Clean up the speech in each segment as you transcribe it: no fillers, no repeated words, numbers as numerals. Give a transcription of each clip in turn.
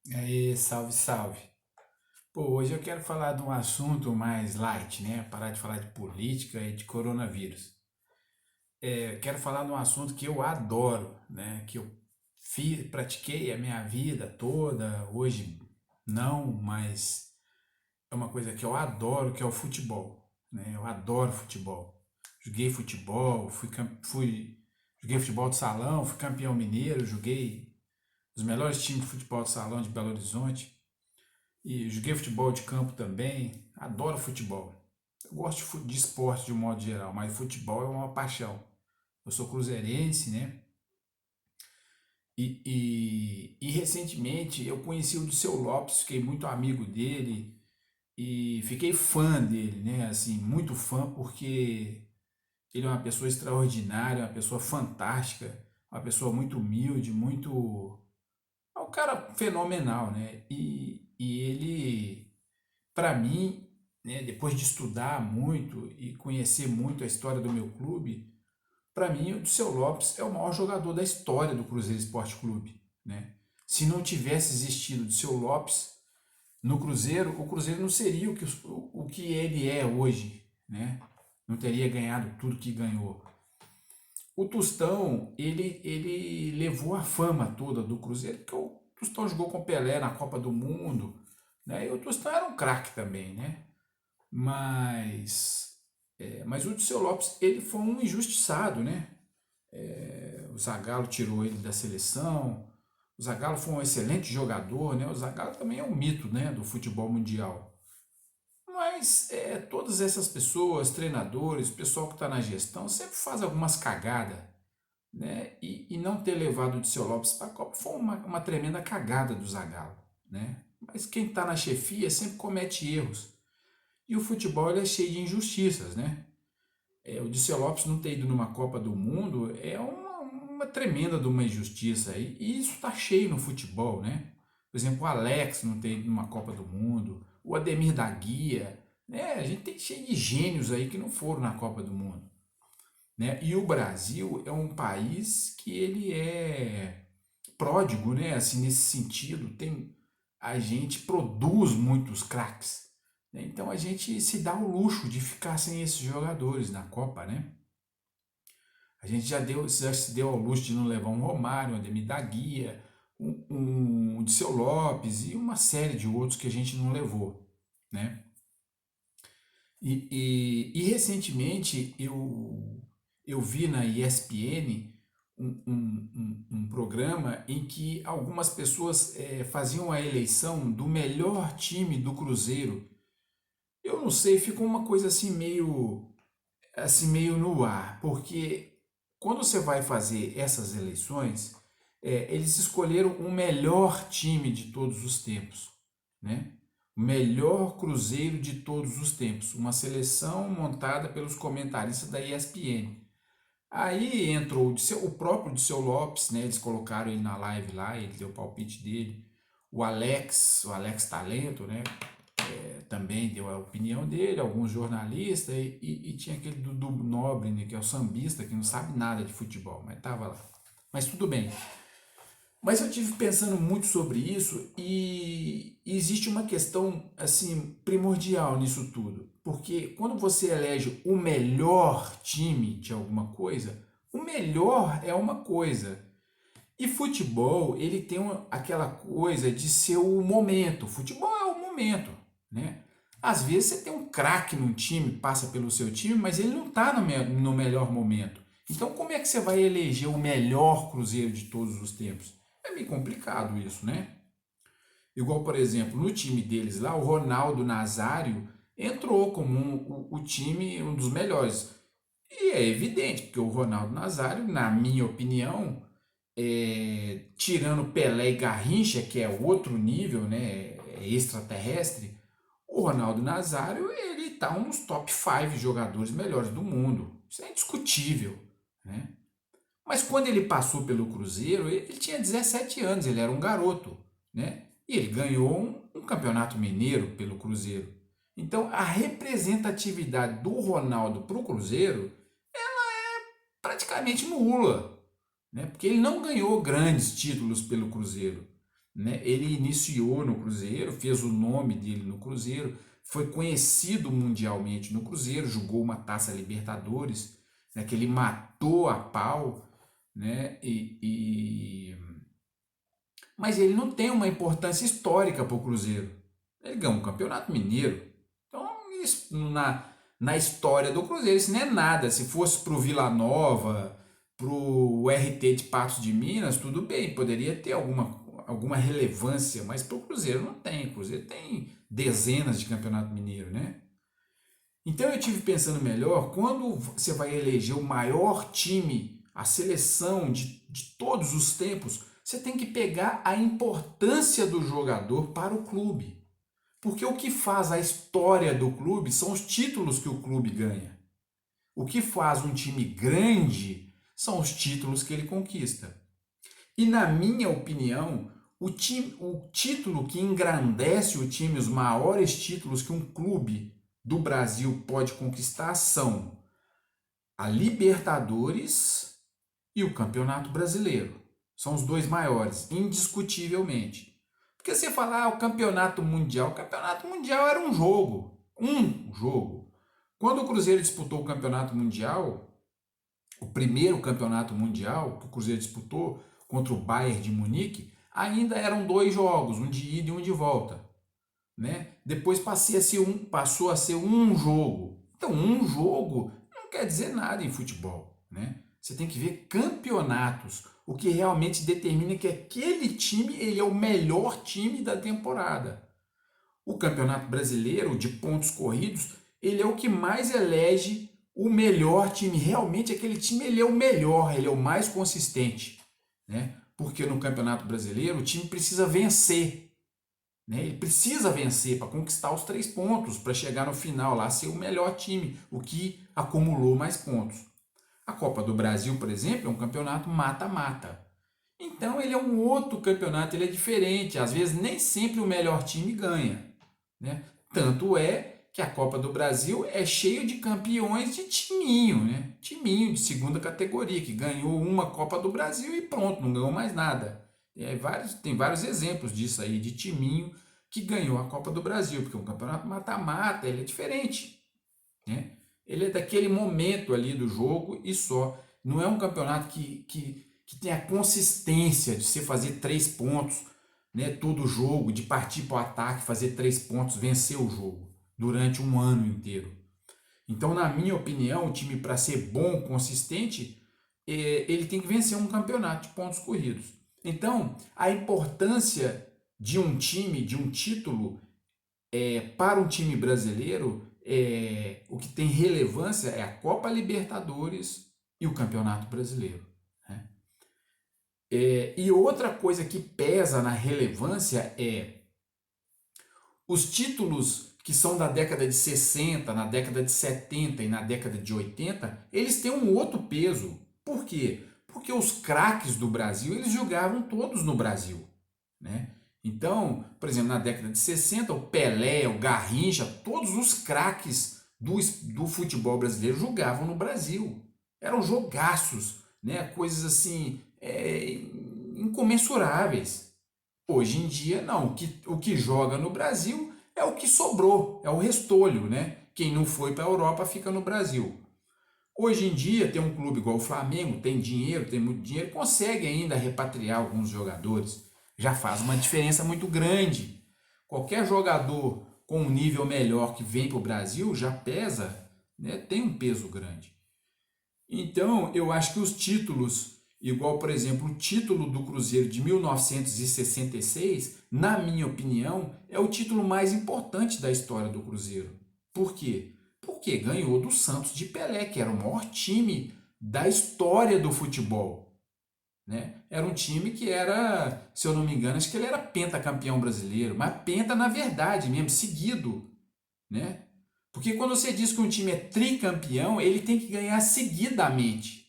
E aí, salve, salve. Pô, hoje eu quero falar de um assunto mais light, né? Parar de falar de política e de coronavírus. Quero falar de um assunto que eu adoro, né? Que eu fiz, pratiquei a minha vida toda, hoje não, mas é uma coisa que eu adoro, que é o futebol, né? Eu adoro futebol. Joguei futebol, joguei futebol de salão, fui campeão mineiro, joguei os melhores times de futebol de salão de Belo Horizonte. E joguei futebol de campo também. Adoro futebol. Eu gosto de esporte de um modo geral, mas futebol é uma paixão. Eu sou cruzeirense, né? E recentemente eu conheci o Dirceu Lopes, fiquei muito amigo dele e fiquei fã dele, né? Assim, muito fã porque ele é uma pessoa extraordinária, uma pessoa fantástica, uma pessoa muito humilde, muito. É um cara fenomenal, né? E ele para mim, né, depois de estudar muito e conhecer muito a história do meu clube, para mim o Dirceu Lopes é o maior jogador da história do Cruzeiro Esporte Clube, né? Se não tivesse existido o Dirceu Lopes no Cruzeiro, o Cruzeiro não seria o que ele é hoje, né? Não teria ganhado tudo que ganhou. O Tostão, ele levou a fama toda do Cruzeiro, porque o Tostão jogou com o Pelé na Copa do Mundo, né? E o Tostão era um craque também, né? Mas o Dirceu Lopes ele foi um injustiçado, né? O Zagallo tirou ele da seleção. O Zagallo foi um excelente jogador, né? O Zagallo também é um mito, né, do futebol mundial. Mas todas essas pessoas, treinadores, pessoal que está na gestão, sempre faz algumas cagadas, né? E não ter levado o Dirceu Lopes para a Copa foi uma tremenda cagada do Zagallo, né? Mas quem está na chefia sempre comete erros. E o futebol ele é cheio de injustiças, né? O Dirceu Lopes não ter ido numa Copa do Mundo é uma tremenda de uma injustiça. E isso está cheio no futebol, né? Por exemplo, o Alex não ter ido numa Copa do Mundo, o Ademir da Guia, né? A gente tem cheio de gênios aí que não foram na Copa do Mundo, né? E o Brasil é um país que ele é pródigo, né? Assim, nesse sentido, a gente produz muitos craques, né? Então a gente se dá o luxo de ficar sem esses jogadores na Copa, né? A gente já se deu ao luxo de não levar um Romário, um Ademir da Guia, um Dirceu Lopes e uma série de outros que a gente não levou, né? E recentemente eu vi na ESPN um programa em que algumas pessoas faziam a eleição do melhor time do Cruzeiro. Eu não sei, ficou uma coisa assim meio no ar, porque quando você vai fazer essas eleições, eles escolheram o melhor time de todos os tempos, né? O melhor Cruzeiro de todos os tempos, uma seleção montada pelos comentaristas da ESPN. Aí entrou o próprio Dirceu Lopes, né? Eles colocaram ele na live lá, ele deu o palpite dele. O Alex Talento, né? Também deu a opinião dele, alguns jornalistas, e tinha aquele Dudu Nobre, né, que é o sambista, que não sabe nada de futebol, mas estava lá. Mas tudo bem. Mas eu tive pensando muito sobre isso e existe uma questão assim primordial nisso tudo, porque quando você elege o melhor time de alguma coisa, o melhor é uma coisa. E futebol, ele tem aquela coisa de ser o momento. Futebol é o momento, né? Às vezes você tem um craque num time, passa pelo seu time, mas ele não está no melhor momento. Então, como é que você vai eleger o melhor Cruzeiro de todos os tempos? É meio complicado isso, né? Igual, por exemplo, no time deles lá, o Ronaldo Nazário entrou como o time um dos melhores. E é evidente, porque o Ronaldo Nazário, na minha opinião, tirando Pelé e Garrincha, que é outro nível, né, extraterrestre, o Ronaldo Nazário ele está um dos top 5 jogadores melhores do mundo. Isso é indiscutível, né? Mas quando ele passou pelo Cruzeiro, ele tinha 17 anos, ele era um garoto, né? E ele ganhou um campeonato mineiro pelo Cruzeiro. Então a representatividade do Ronaldo para o Cruzeiro praticamente nula, né? Porque ele não ganhou grandes títulos pelo Cruzeiro, né? Ele iniciou no Cruzeiro, fez o nome dele no Cruzeiro, foi conhecido mundialmente no Cruzeiro, jogou uma Taça Libertadores, né, que ele matou a pau, né? Mas ele não tem uma importância histórica para o Cruzeiro. Ele ganhou um Campeonato Mineiro. Então, isso, na história do Cruzeiro, isso não é nada. Se fosse para o Vila Nova, para o RT de Patos de Minas, tudo bem, poderia ter alguma relevância, mas para o Cruzeiro não tem. O Cruzeiro tem dezenas de Campeonato Mineiro, né? Então eu tive pensando melhor, quando você vai eleger o maior time, a seleção de todos os tempos, você tem que pegar a importância do jogador para o clube. Porque o que faz a história do clube são os títulos que o clube ganha. O que faz um time grande são os títulos que ele conquista. E na minha opinião, o título que engrandece o time, os maiores títulos que um clube do Brasil pode conquistar são a Libertadores e o Campeonato Brasileiro. São os dois maiores, indiscutivelmente. Porque você fala, o Campeonato Mundial era um jogo. Um jogo. Quando o Cruzeiro disputou o Campeonato Mundial, o primeiro Campeonato Mundial que o Cruzeiro disputou contra o Bayern de Munique, ainda eram dois jogos, um de ida e um de volta. Né? Depois passou a ser um jogo. Então, um jogo não quer dizer nada em futebol. Né? Você tem que ver campeonatos, o que realmente determina que aquele time ele é o melhor time da temporada. O Campeonato Brasileiro, de pontos corridos, ele é o que mais elege o melhor time. Realmente, aquele time ele é o melhor, ele é o mais consistente. Né? Porque no Campeonato Brasileiro, o time precisa vencer. Né? Ele precisa vencer para conquistar os 3 pontos, para chegar no final lá, ser o melhor time, o que acumulou mais pontos. A Copa do Brasil, por exemplo, é um campeonato mata-mata. Então ele é um outro campeonato, ele é diferente. Às vezes nem sempre o melhor time ganha. Né? Tanto é que a Copa do Brasil é cheia de campeões de timinho, né? Timinho de segunda categoria, que ganhou uma Copa do Brasil e pronto, não ganhou mais nada. Tem vários exemplos disso aí, de timinho que ganhou a Copa do Brasil, porque o campeonato mata-mata, ele é diferente. Né? Ele é daquele momento ali do jogo e só. Não é um campeonato que tem a consistência de você fazer 3 pontos, né, todo o jogo, de partir para o ataque, fazer 3 pontos, vencer o jogo durante um ano inteiro. Então, na minha opinião, o time para ser bom, consistente, ele tem que vencer um campeonato de pontos corridos. Então, a importância de um time, de um título, para um time brasileiro, o que tem relevância é a Copa Libertadores e o Campeonato Brasileiro. Né? E outra coisa que pesa na relevância é os títulos que são da década de 60, na década de 70 e na década de 80, eles têm um outro peso. Por quê? Porque os craques do Brasil, eles jogavam todos no Brasil. Né? Então, por exemplo, na década de 60, o Pelé, o Garrincha, todos os craques do futebol brasileiro jogavam no Brasil. Eram jogaços, né? Coisas assim, incomensuráveis. Hoje em dia, não. O que joga no Brasil é o que sobrou, é o restolho, né? Quem não foi para a Europa fica no Brasil. Hoje em dia, tem um clube igual o Flamengo, tem dinheiro, tem muito dinheiro, consegue ainda repatriar alguns jogadores. Já faz uma diferença muito grande. Qualquer jogador com um nível melhor que vem para o Brasil já pesa, né? Tem um peso grande. Então, eu acho que os títulos, igual, por exemplo, o título do Cruzeiro de 1966, na minha opinião, é o título mais importante da história do Cruzeiro. Por quê? Porque ganhou do Santos de Pelé, que era o maior time da história do futebol. Né? Era um time que era, se eu não me engano, acho que ele era pentacampeão brasileiro, mas penta na verdade mesmo, seguido. Né? Porque quando você diz que um time é tricampeão, ele tem que ganhar seguidamente.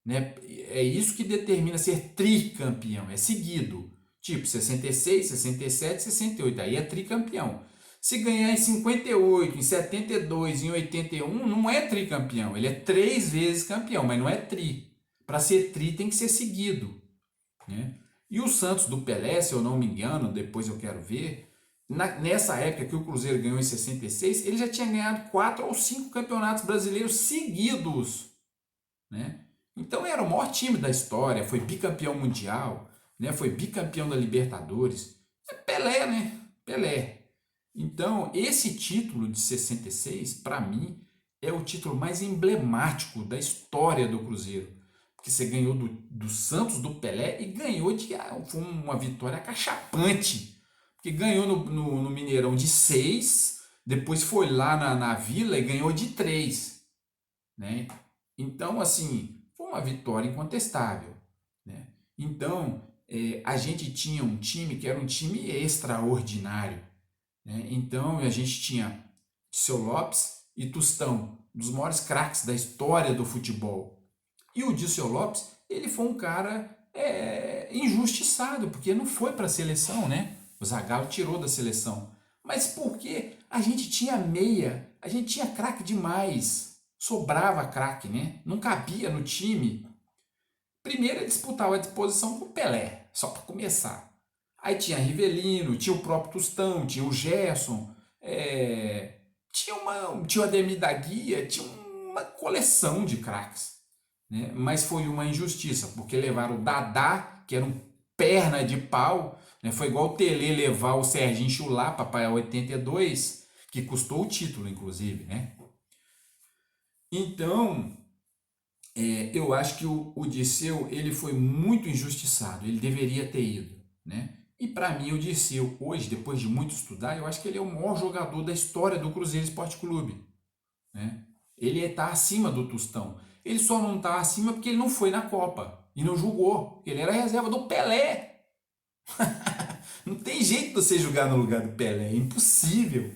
Né? É isso que determina ser tricampeão, é seguido. Tipo 66, 67, 68, aí é tricampeão. Se ganhar em 58, em 72, em 81, não é tricampeão, ele é 3 vezes campeão, mas não é tri. Para ser tri tem que ser seguido. Né? E o Santos do Pelé, se eu não me engano, depois eu quero ver, nessa época que o Cruzeiro ganhou em 66, ele já tinha ganhado 4 ou 5 campeonatos brasileiros seguidos, né? Então era o maior time da história, foi bicampeão mundial, né? Foi bicampeão da Libertadores. É Pelé, né? Pelé. Então, esse título de 66, para mim, é o título mais emblemático da história do Cruzeiro. Porque você ganhou do Santos, do Pelé, e ganhou foi uma vitória acachapante. Porque ganhou no Mineirão de 6, depois foi lá na Vila e ganhou de 3, né? Então, assim, foi uma vitória incontestável, né? Então, a gente tinha um time que era um time extraordinário, né? Então, a gente tinha Seu Lopes e Tostão, dos maiores craques da história do futebol. E o Dirceu Lopes, ele foi um cara injustiçado, porque não foi para a seleção, né? O Zagallo tirou da seleção. Mas porque a gente tinha meia, a gente tinha craque demais. Sobrava craque, né? Não cabia no time. Primeiro ele disputava a disposição com o Pelé, só para começar. Aí tinha Rivelino, tinha o próprio Tostão, tinha o Gerson, tinha o Ademir da Guia, tinha uma coleção de craques, né? Mas foi uma injustiça, porque levaram o Dadá, que era um perna de pau, né? Foi igual o Tele levar o Serginho Chulapa para 82, que custou o título, inclusive, né? Então, eu acho que o Dirceu ele foi muito injustiçado, ele deveria ter ido, né? E para mim o Dirceu hoje, depois de muito estudar, eu acho que ele é o maior jogador da história do Cruzeiro Esporte Clube, né? Ele está acima do Tostão. Ele só não está acima porque ele não foi na Copa e não jogou. Ele era reserva do Pelé. Não tem jeito de você jogar no lugar do Pelé, é impossível,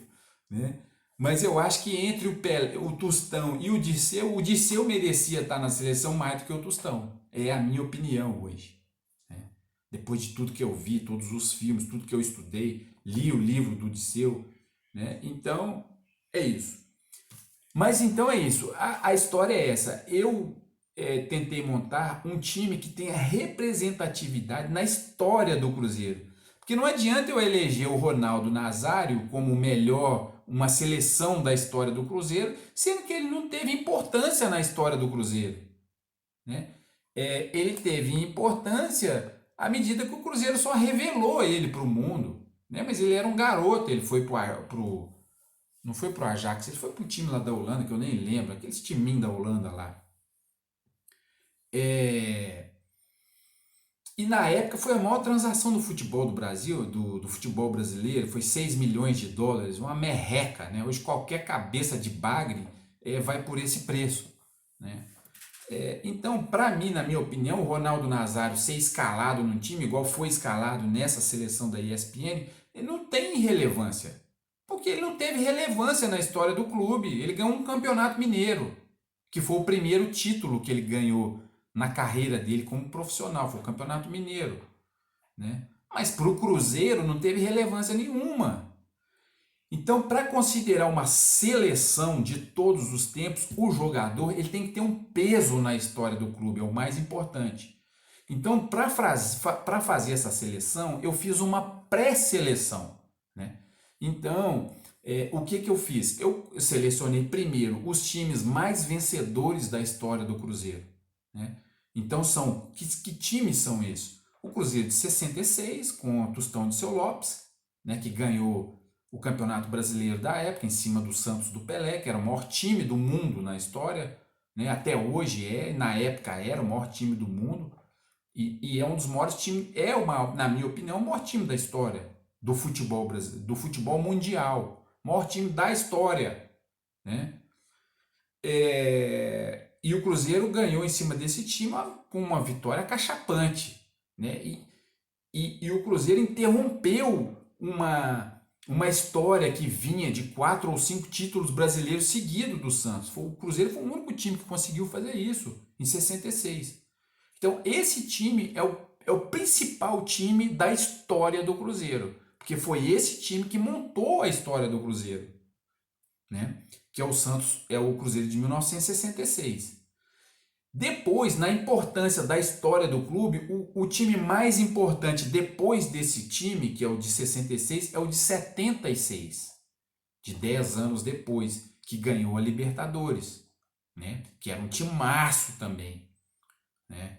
né? Mas eu acho que entre o Pelé, o Tostão e o Dirceu merecia estar na seleção mais do que o Tostão. É a minha opinião hoje, né? Depois de tudo que eu vi, todos os filmes, tudo que eu estudei, li o livro do Dirceu, né? Então, é isso. Mas então é isso. A história é essa. Eu tentei montar um time que tenha representatividade na história do Cruzeiro. Porque não adianta eu eleger o Ronaldo Nazário como o melhor, uma seleção da história do Cruzeiro, sendo que ele não teve importância na história do Cruzeiro, né? Ele teve importância à medida que o Cruzeiro só revelou ele para o mundo, né? Mas ele era um garoto, ele foi não foi pro Ajax, ele foi pro time lá da Holanda, que eu nem lembro, aqueles timinhos da Holanda lá. É, E na época foi a maior transação do futebol do Brasil, do futebol brasileiro, foi 6 milhões de dólares, uma merreca, né? Hoje qualquer cabeça de bagre vai por esse preço, né? Então, para mim, na minha opinião, o Ronaldo Nazário ser escalado num time, igual foi escalado nessa seleção da ESPN, ele não tem relevância. Porque ele não teve relevância na história do clube. Ele ganhou um campeonato mineiro, que foi o primeiro título que ele ganhou na carreira dele como profissional, foi o Campeonato Mineiro, né? Mas para o Cruzeiro não teve relevância nenhuma. Então, para considerar uma seleção de todos os tempos, o jogador ele tem que ter um peso na história do clube, é o mais importante. Então, para fazer essa seleção, eu fiz uma pré-seleção, né? Então, o que eu fiz? Eu selecionei primeiro os times mais vencedores da história do Cruzeiro, né? Então, que times são esses? O Cruzeiro de 66, com o Tostão de Seu Lopes, né, que ganhou o Campeonato Brasileiro da época, em cima do Santos do Pelé, que era o maior time do mundo na história, né? Até hoje na época era o maior time do mundo, e é um dos maiores times, na minha opinião, o maior time da história do futebol brasileiro, do futebol mundial, o maior time da história, né? E o Cruzeiro ganhou em cima desse time com uma vitória cachapante, né? E o Cruzeiro interrompeu uma história que vinha de 4 ou 5 títulos brasileiros seguidos do Santos. O Cruzeiro foi o único time que conseguiu fazer isso em 66. Então, esse time é o principal time da história do Cruzeiro, porque foi esse time que montou a história do Cruzeiro, né? Que é o Santos, é o Cruzeiro de 1966. Depois, na importância da história do clube, o time mais importante depois desse time, que é o de 66, é o de 76, de 10 anos depois, que ganhou a Libertadores, né? Que era um timaço também, né?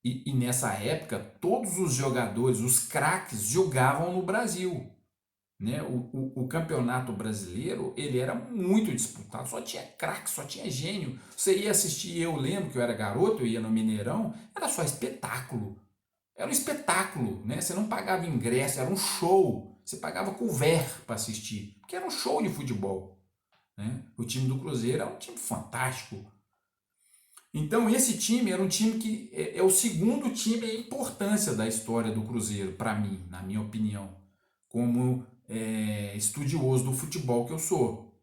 E nessa época, todos os jogadores, os craques, jogavam no Brasil, né? O campeonato brasileiro, ele era muito disputado, só tinha craque, só tinha gênio. Você ia assistir, eu lembro que eu era garoto, eu ia no Mineirão, era só espetáculo. Era um espetáculo, né? Você não pagava ingresso, era um show. Você pagava couvert para assistir, porque era um show de futebol, né? O time do Cruzeiro era um time fantástico. Então esse time era um time que é o segundo time em importância da história do Cruzeiro, para mim, na minha opinião, como estudioso do futebol que eu sou.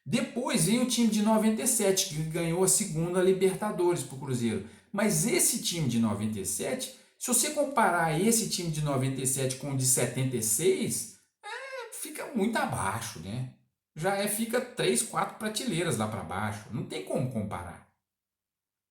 Depois vem o time de 97, que ganhou a segunda Libertadores para o Cruzeiro. Mas esse time de 97, se você comparar esse time de 97 com o de 76, fica muito abaixo, né? Fica 3, 4 prateleiras lá para baixo. Não tem como comparar.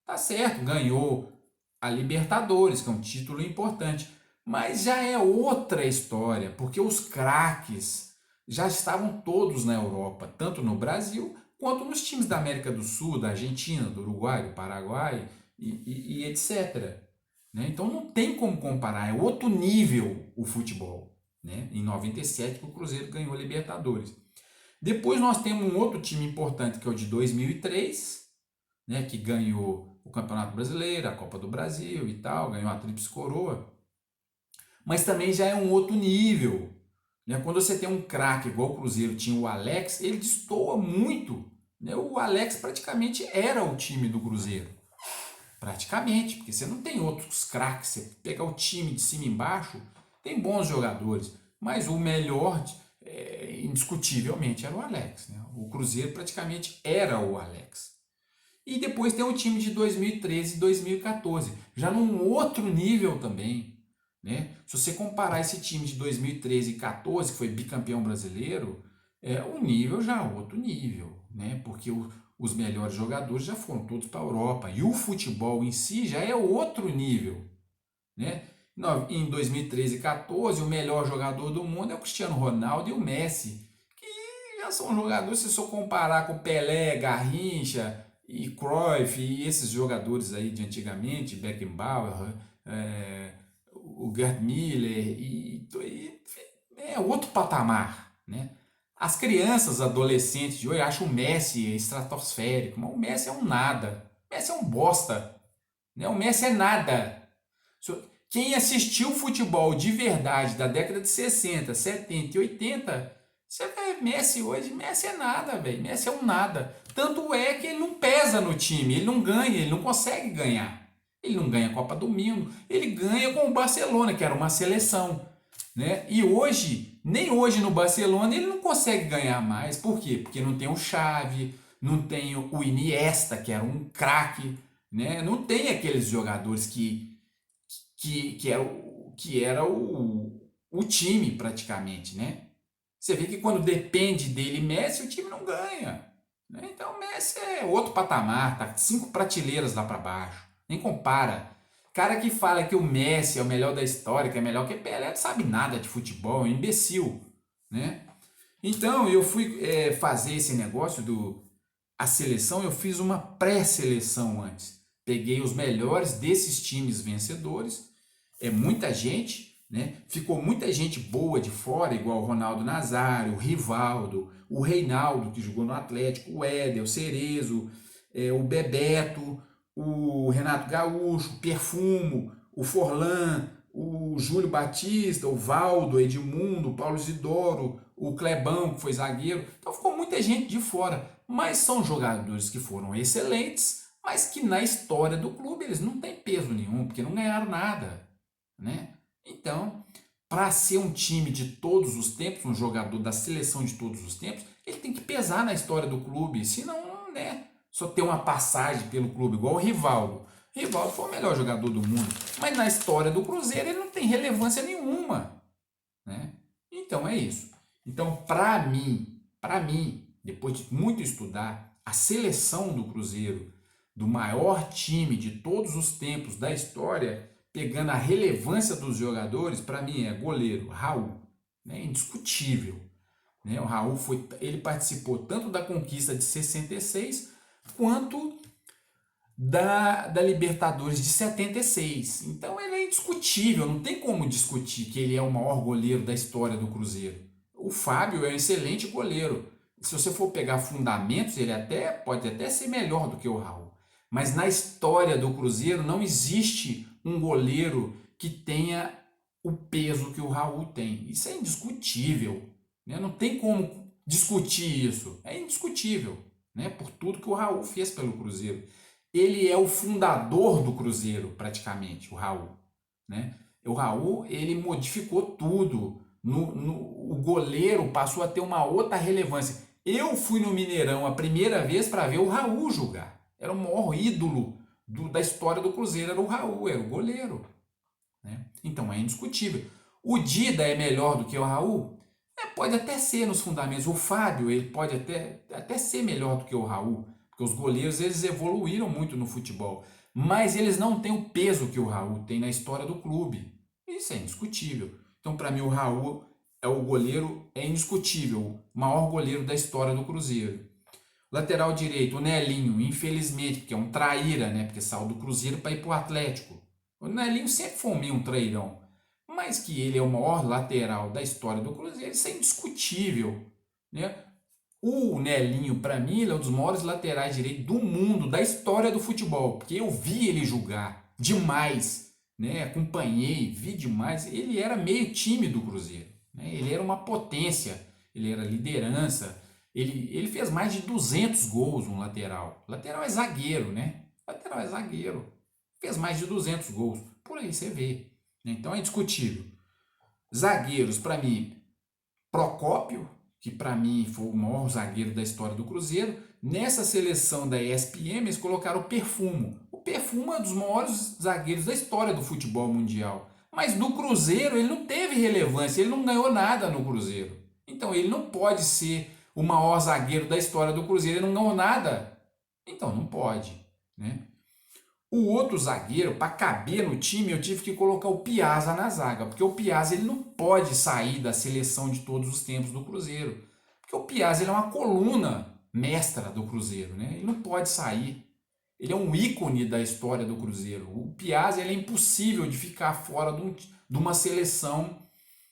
Tá certo, ganhou a Libertadores, que é um título importante, mas já é outra história, porque os craques já estavam todos na Europa, tanto no Brasil quanto nos times da América do Sul, da Argentina, do Uruguai, do Paraguai e etc. Né? Então não tem como comparar, é outro nível o futebol. Né? Em 97 o Cruzeiro ganhou a Libertadores. Depois nós temos um outro time importante que é o de 2003, né, que ganhou o Campeonato Brasileiro, a Copa do Brasil e tal, ganhou a Tríplice Coroa, mas também já é um outro nível. Né? Quando você tem um craque igual o Cruzeiro tinha o Alex, ele destoa muito. Né? O Alex praticamente era o time do Cruzeiro. Praticamente, porque você não tem outros craques. Você pegar o time de cima e embaixo, tem bons jogadores, mas o melhor, indiscutivelmente, era o Alex. Né? O Cruzeiro praticamente era o Alex. E depois tem o time de 2013 e 2014, já num outro nível também. Né? Se você comparar esse time de 2013 e 2014, que foi bicampeão brasileiro, o nível já é outro nível. Né? Porque os melhores jogadores já foram todos para a Europa. E o futebol em si já é outro nível. Né? Em 2013 e 2014, o melhor jogador do mundo é o Cristiano Ronaldo e o Messi, que já são jogadores, se for comparar com Pelé, Garrincha e Cruyff e esses jogadores aí de antigamente, Beckenbauer, o Gerd Müller, é outro patamar. Né? As crianças, adolescentes de hoje acham o Messi estratosférico, mas o Messi é um nada. O Messi é um bosta. Né? O Messi é nada. Quem assistiu futebol de verdade da década de 60, 70 e 80, você vê Messi hoje, Messi é nada, velho. Messi é um nada. Tanto é que ele não pesa no time, ele não ganha, ele não consegue ganhar. Ele não ganha a Copa do Mundo, ele ganha com o Barcelona, que era uma seleção. Né? E hoje, nem hoje no Barcelona, ele não consegue ganhar mais. Por quê? Porque não tem o Xavi, não tem o Iniesta, que era um craque. Né? Não tem aqueles jogadores que era o time praticamente, né? Você vê que quando depende dele Messi, o time não ganha. Né? Então o Messi é outro patamar, tá 5 prateleiras lá para baixo. Nem compara. Cara que fala que o Messi é o melhor da história, que é melhor que Pelé, não sabe nada de futebol, é um imbecil. Né? Então eu fui fazer esse negócio a seleção, eu fiz uma pré-seleção antes. Peguei os melhores desses times vencedores, muita gente, né? Ficou muita gente boa de fora, igual o Ronaldo Nazário, o Rivaldo, o Reinaldo, que jogou no Atlético, o Éder, o Cerezo, o Bebeto, o Renato Gaúcho, o Perfumo, o Forlan, o Júlio Batista, o Valdo, o Edmundo, o Paulo Isidoro, o Clebão, que foi zagueiro. Então ficou muita gente de fora. Mas são jogadores que foram excelentes, mas que na história do clube eles não têm peso nenhum, porque não ganharam nada. Né? Então, para ser um time de todos os tempos, um jogador da seleção de todos os tempos, ele tem que pesar na história do clube, senão, né, só ter uma passagem pelo clube, igual o Rivaldo. O Rivaldo foi o melhor jogador do mundo, mas na história do Cruzeiro ele não tem relevância nenhuma. Né? Então é isso. Então, para mim, depois de muito estudar, a seleção do Cruzeiro do maior time de todos os tempos da história, pegando a relevância dos jogadores, para mim é goleiro, Raul, né? Indiscutível. Né? O Raul ele participou tanto da conquista de 66 quanto da Libertadores de 76. Então ele é indiscutível, não tem como discutir que ele é o maior goleiro da história do Cruzeiro. O Fábio é um excelente goleiro. Se você for pegar fundamentos, ele pode até ser melhor do que o Raul. Mas na história do Cruzeiro não existe um goleiro que tenha o peso que o Raul tem. Isso é indiscutível. Né? Não tem como discutir isso. É indiscutível, né? Por tudo que o Raul fez pelo Cruzeiro. Ele é o fundador do Cruzeiro, praticamente, o Raul. Né? O Raul, ele modificou tudo. O goleiro passou a ter uma outra relevância. Eu fui no Mineirão a primeira vez para ver o Raul jogar. Era o maior ídolo da história do Cruzeiro, era o Raul, era o goleiro. Né? Então é indiscutível. O Dida é melhor do que o Raul? Pode até ser nos fundamentos. O Fábio ele pode até ser melhor do que o Raul, porque os goleiros eles evoluíram muito no futebol, mas eles não têm o peso que o Raul tem na história do clube. Isso é indiscutível. Então, para mim, o Raul é o goleiro, é indiscutível, o maior goleiro da história do Cruzeiro. Lateral direito, o Nelinho, infelizmente, porque é um traíra, né? Porque saiu do Cruzeiro para ir para o Atlético. O Nelinho sempre foi meio um trairão, mas que ele é o maior lateral da história do Cruzeiro, isso é indiscutível. Né? O Nelinho, para mim, ele é um dos maiores laterais direitos do mundo, da história do futebol, porque eu vi ele jogar demais, né? Acompanhei, vi demais. Ele era meio time do Cruzeiro, né? Ele era uma potência, ele era liderança. Ele fez mais de 200 gols um lateral. Lateral é zagueiro, né? Lateral é zagueiro. Fez mais de 200 gols. Por aí você vê. Então é indiscutível. Zagueiros, para mim, Procópio, que para mim foi o maior zagueiro da história do Cruzeiro. Nessa seleção da ESPN, eles colocaram o Perfumo. O Perfumo é um dos maiores zagueiros da história do futebol mundial. Mas no Cruzeiro ele não teve relevância, ele não ganhou nada no Cruzeiro. Então ele não pode ser o maior zagueiro da história do Cruzeiro, ele não ganhou nada. Então não pode, né? O outro zagueiro, para caber no time, eu tive que colocar o Piazza na zaga, porque o Piazza ele não pode sair da seleção de todos os tempos do Cruzeiro, porque o Piazza ele é uma coluna mestra do Cruzeiro, né? Ele não pode sair. Ele é um ícone da história do Cruzeiro. O Piazza ele é impossível de ficar fora de uma seleção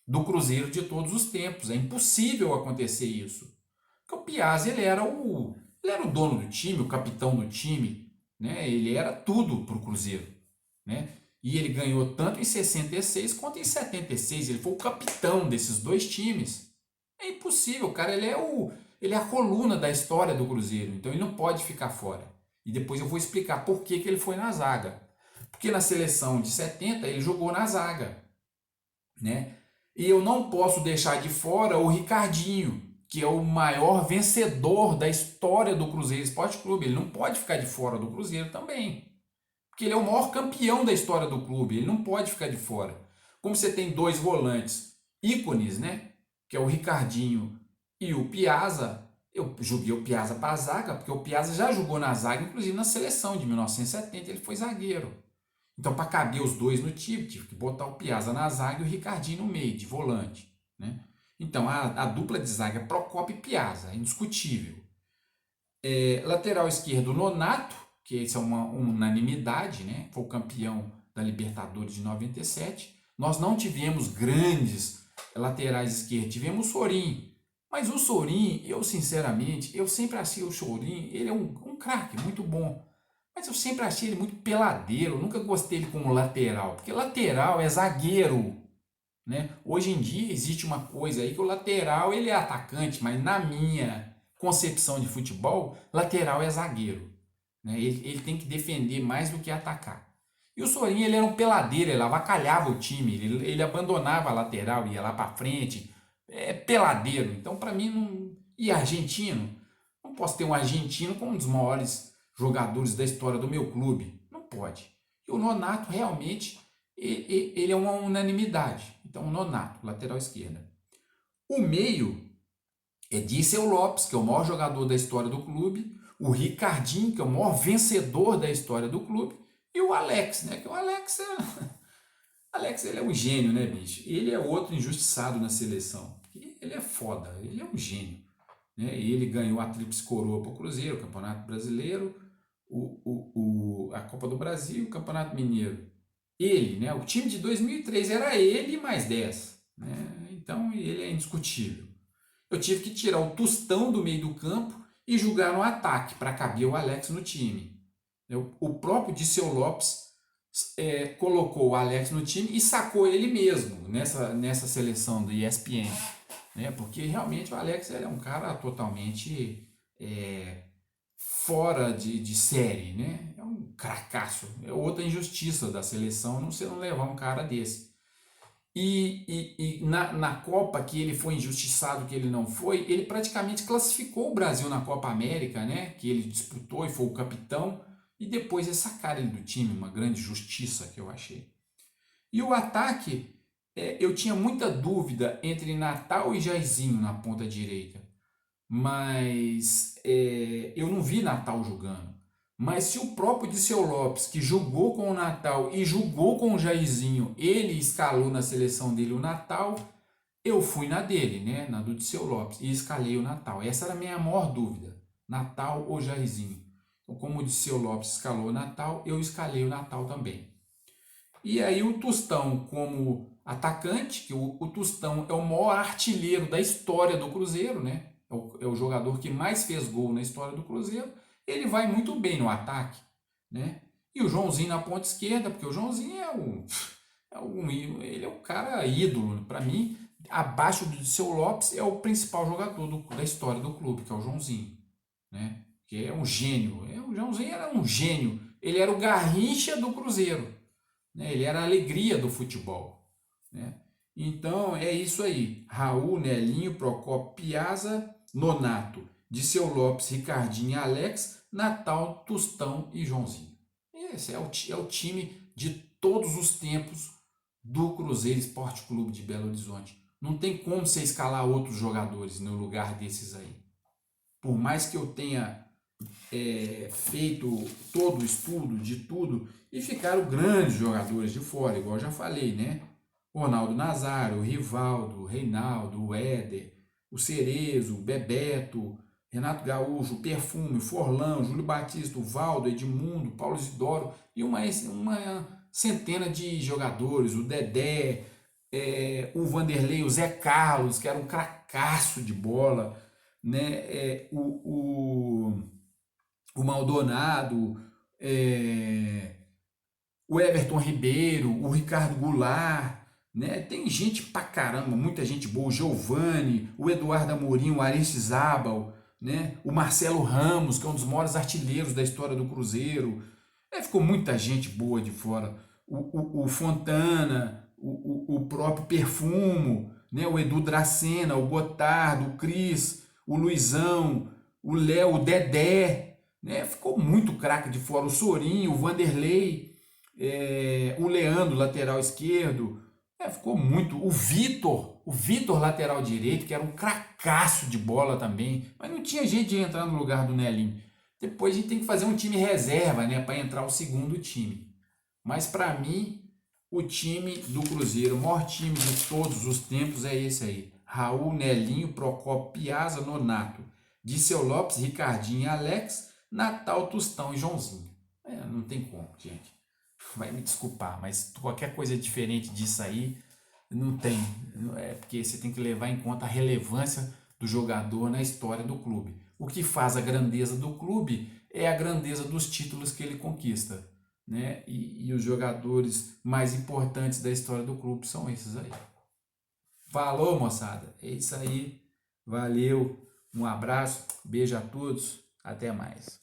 do Cruzeiro de todos os tempos. É impossível acontecer isso. Porque o Piazza ele era o dono do time, o capitão do time, né? Ele era tudo para o Cruzeiro, né? E ele ganhou tanto em 66 quanto em 76. Ele foi o capitão desses dois times. É impossível, cara. Ele é a coluna da história do Cruzeiro. Então ele não pode ficar fora. E depois eu vou explicar por que ele foi na zaga. Porque na seleção de 70 ele jogou na zaga, né? E eu não posso deixar de fora o Ricardinho, que é o maior vencedor da história do Cruzeiro Esporte Clube. Ele não pode ficar de fora do Cruzeiro também. Porque ele é o maior campeão da história do clube. Ele não pode ficar de fora. Como você tem dois volantes ícones, né? Que é o Ricardinho e o Piazza. Eu joguei o Piazza para a zaga, porque o Piazza já jogou na zaga, inclusive na seleção de 1970, ele foi zagueiro. Então, para caber os dois no time, tive que botar o Piazza na zaga e o Ricardinho no meio, de volante. Né? Então, a dupla de zaga é Procópio e Piazza, é indiscutível. Lateral esquerdo, Nonato, que esse é uma unanimidade, né? Foi o campeão da Libertadores de 97. Nós não tivemos grandes laterais esquerdos, tivemos o Sorin. Mas o Sorin, eu sinceramente, eu sempre achei o Sorin, ele é um craque, muito bom. Mas eu sempre achei ele muito peladeiro, eu nunca gostei dele como lateral, porque lateral é zagueiro, né? Hoje em dia existe uma coisa aí que o lateral ele é atacante, mas na minha concepção de futebol, lateral é zagueiro, né? Ele tem que defender mais do que atacar. E o Sorin ele era um peladeiro, ele avacalhava o time, ele abandonava a lateral, ia lá para frente, é peladeiro. Então para mim não. E argentino? Não posso ter um argentino como um dos maiores jogadores da história do meu clube. Não pode. E o Nonato realmente ele é uma unanimidade. Então, o Nonato, lateral esquerda. O meio é Dirceu Lopes, que é o maior jogador da história do clube. o Ricardinho, que é o maior vencedor da história do clube, e o Alex, né? Que o Alex Alex, ele é um gênio, né, bicho? Ele é outro injustiçado na seleção. Ele é foda, ele é um gênio, né? Ele ganhou a tríplice coroa para o Cruzeiro, o Campeonato Brasileiro, a Copa do Brasil e o Campeonato Mineiro. Ele, né? O time de 2003 era ele e mais 10, né? Então ele é indiscutível. Eu tive que tirar o Tostão do meio do campo e jogar no ataque para caber o Alex no time. O próprio Dirceu Lopes colocou o Alex no time e sacou ele mesmo nessa seleção do ESPN, né? Porque realmente o Alex ele é um cara totalmente fora de série, né? É um cracaço. É outra injustiça da seleção você não levar um cara desse. E na Copa que ele foi injustiçado, que ele não foi, ele praticamente classificou o Brasil na Copa América, né? Que ele disputou e foi o capitão. E depois eles sacaram ele do time, uma grande justiça que eu achei. E o ataque, eu tinha muita dúvida entre Natal e Jairzinho na ponta direita. Mas eu não vi Natal jogando. Mas se o próprio Dirceu Lopes, que jogou com o Natal e jogou com o Jairzinho, ele escalou na seleção dele o Natal, eu fui na dele, né? Na do Dirceu Lopes, e escalei o Natal. Essa era a minha maior dúvida, Natal ou Jairzinho. Então, como o Dirceu Lopes escalou o Natal, eu escalei o Natal também. E aí o Tostão como atacante, que o Tostão é o maior artilheiro da história do Cruzeiro, né? É o jogador que mais fez gol na história do Cruzeiro. Ele vai muito bem no ataque, né? E o Joãozinho na ponta esquerda, porque o Joãozinho ele é o cara ídolo. Para mim, abaixo do Dirceu Lopes, é o principal jogador da história do clube, que é o Joãozinho, né? Que é um gênio. O Joãozinho era um gênio. Ele era o Garrincha do Cruzeiro, né? Ele era a alegria do futebol, né? Então é isso aí. Raul, Nelinho, Procópio, Piazza, Nonato, Dirceu Lopes, Ricardinho e Alex, Natal, Tostão e Joãozinho. Esse é o time de todos os tempos do Cruzeiro Esporte Clube de Belo Horizonte. Não tem como você escalar outros jogadores no lugar desses aí. Por mais que eu tenha feito todo o estudo de tudo, e ficaram grandes jogadores de fora, igual eu já falei, né? Ronaldo Nazário, o Rivaldo, o Reinaldo, o Éder, o Cerezo, o Bebeto, Renato Gaúcho, o Perfume, o Forlão, Júlio Batista, o Valdo, Edmundo, Paulo Isidoro e uma centena de jogadores, o Dedé, o Vanderlei, o Zé Carlos, que era um cracaço de bola, né? O Maldonado, o Everton Ribeiro, o Ricardo Goulart, né? Tem gente pra caramba, muita gente boa, o Giovani, o Eduardo Amorim, o Aristizábal, né? O Marcelo Ramos, que é um dos maiores artilheiros da história do Cruzeiro. Ficou muita gente boa de fora. O Fontana, o próprio Perfumo, né? O Edu Dracena, o Gotardo, o Cris, o Luizão, o Léo, o Dedé, né? Ficou muito craque de fora. O Sorinho, o Vanderlei, o Leandro, lateral esquerdo. Ficou muito. O Vitor, lateral direito, que era um cracaço de bola também, mas não tinha jeito de entrar no lugar do Nelinho. Depois a gente tem que fazer um time reserva, né, para entrar o segundo time. Mas para mim, o time do Cruzeiro, o maior time de todos os tempos é esse aí. Raul, Nelinho, Procópio, Piazza, Nonato, Dirceu Lopes, Ricardinho, Alex, Natal, Tostão e Joãozinho. Não tem como, gente. Vai me desculpar, mas qualquer coisa diferente disso aí, não tem. Porque você tem que levar em conta a relevância do jogador na história do clube. O que faz a grandeza do clube é a grandeza dos títulos que ele conquista, né? E os jogadores mais importantes da história do clube são esses aí. Falou, moçada. É isso aí. Valeu. Um abraço. Beijo a todos. Até mais.